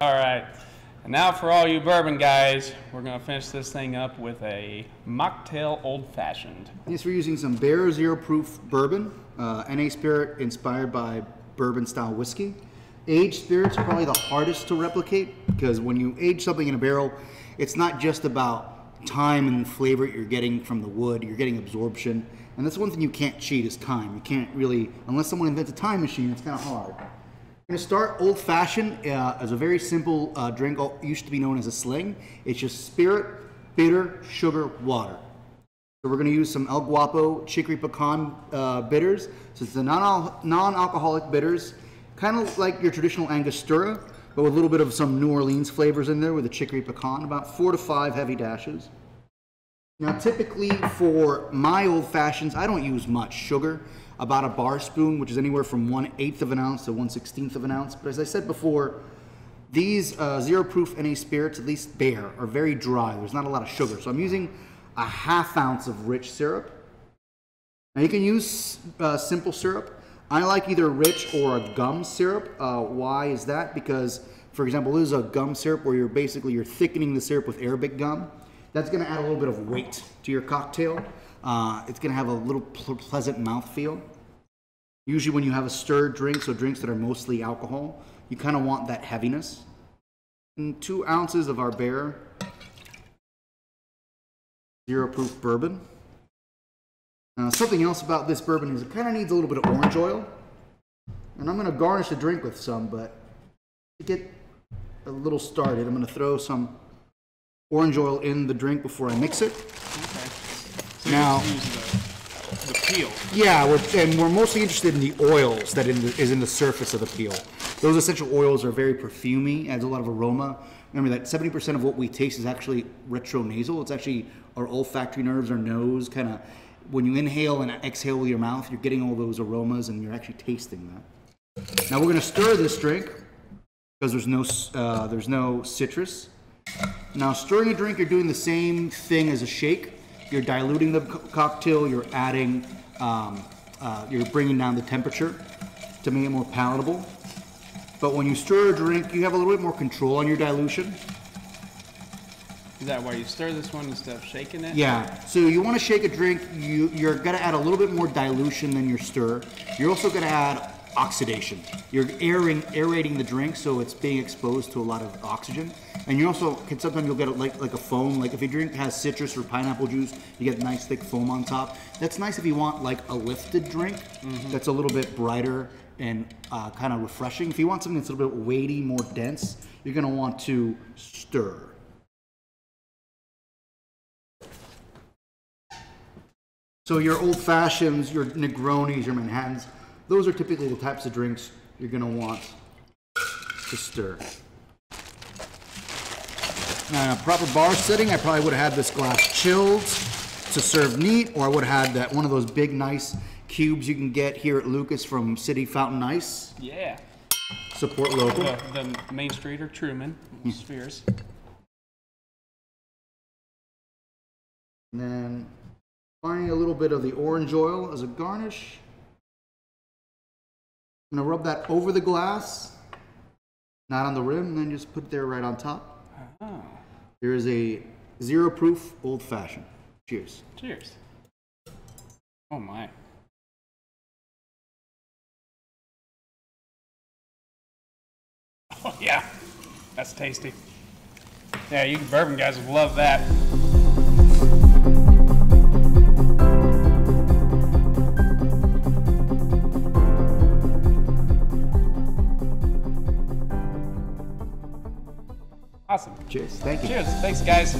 All right. And now for all you bourbon guys, we're going to finish this thing up with a mocktail old-fashioned. Yes, we're using some Bear Zero Proof bourbon, NA spirit inspired by bourbon-style whiskey. Aged spirits are probably the hardest to replicate because when you age something in a barrel, it's not just about time and flavor you're getting from the wood, you're getting absorption. And that's one thing you can't cheat is time. You can't really, unless someone invents a time machine, it's kind of hard. We're going to start old-fashioned as a very simple drink, used to be known as a sling. It's just spirit, bitter, sugar, water. So we're going to use some El Guapo Chicory Pecan bitters. So it's the non-alcoholic bitters, kind of like your traditional Angostura, but with a little bit of some New Orleans flavors in there with the Chicory Pecan, about 4 to 5 heavy dashes. Now typically for my old-fashions, I don't use much sugar. About a bar spoon, which is anywhere from 1/8 of an ounce to 1/16 of an ounce. But as I said before, these zero proof NA spirits, at least Bear, are very dry. There's not a lot of sugar. So I'm using a 1/2 ounce of rich syrup. Now you can use simple syrup. I like either rich or a gum syrup. Why is that? Because, for example, this is a gum syrup where you're thickening the syrup with Arabic gum. That's going to add a little bit of weight to your cocktail. It's going to have a little pleasant mouthfeel. Usually when you have a stirred drink, so drinks that are mostly alcohol, you kind of want that heaviness. And 2 ounces of our Bear Zero Proof bourbon. Something else about this bourbon is it kind of needs a little bit of orange oil. And I'm going to garnish the drink with some, but to get a little started, I'm going to throw some orange oil in the drink before I mix it. Okay. So now, the peel. Yeah, we're mostly interested in the oils that is in the surface of the peel. Those essential oils are very perfumey, adds a lot of aroma. Remember that 70% of what we taste is actually retronasal. It's actually our olfactory nerves, our nose, kind of, when you inhale and exhale with your mouth, you're getting all those aromas and you're actually tasting that. Now we're going to stir this drink because there's no citrus. Now stirring a drink, you're doing the same thing as a shake. You're diluting the cocktail, you're adding, you're bringing down the temperature to make it more palatable. But when you stir a drink, you have a little bit more control on your dilution. Is that why you stir this one instead of shaking it? Yeah, so you want to shake a drink, you're going to add a little bit more dilution than your stir. You're also going to add oxidation. You're aerating the drink so it's being exposed to a lot of oxygen. And you also can sometimes you'll get it like a foam. Like if your drink has citrus or pineapple juice, you get nice thick foam on top. That's nice if you want like a lifted drink that's a little bit brighter and kind of refreshing. If you want something that's a little bit weighty, more dense, you're going to want to stir. So your old fashions, your Negronis, your Manhattans, those are typically the types of drinks you're going to want to stir. Now, in a proper bar setting, I probably would have had this glass chilled to serve neat, or I would have had one of those big, nice cubes you can get here at Lucas from City Fountain Ice. Yeah. Support local. The Main Street or Truman spheres. And then finding a little bit of the orange oil as a garnish. I'm going to rub that over the glass, not on the rim, and then just put it there right on top. Oh. Here is a zero proof old fashioned. Cheers. Cheers. Oh my. Oh yeah, that's tasty. Yeah, you bourbon guys would love that. Awesome. Cheers. Thank you. Cheers. Thanks, guys.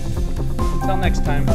Until next time.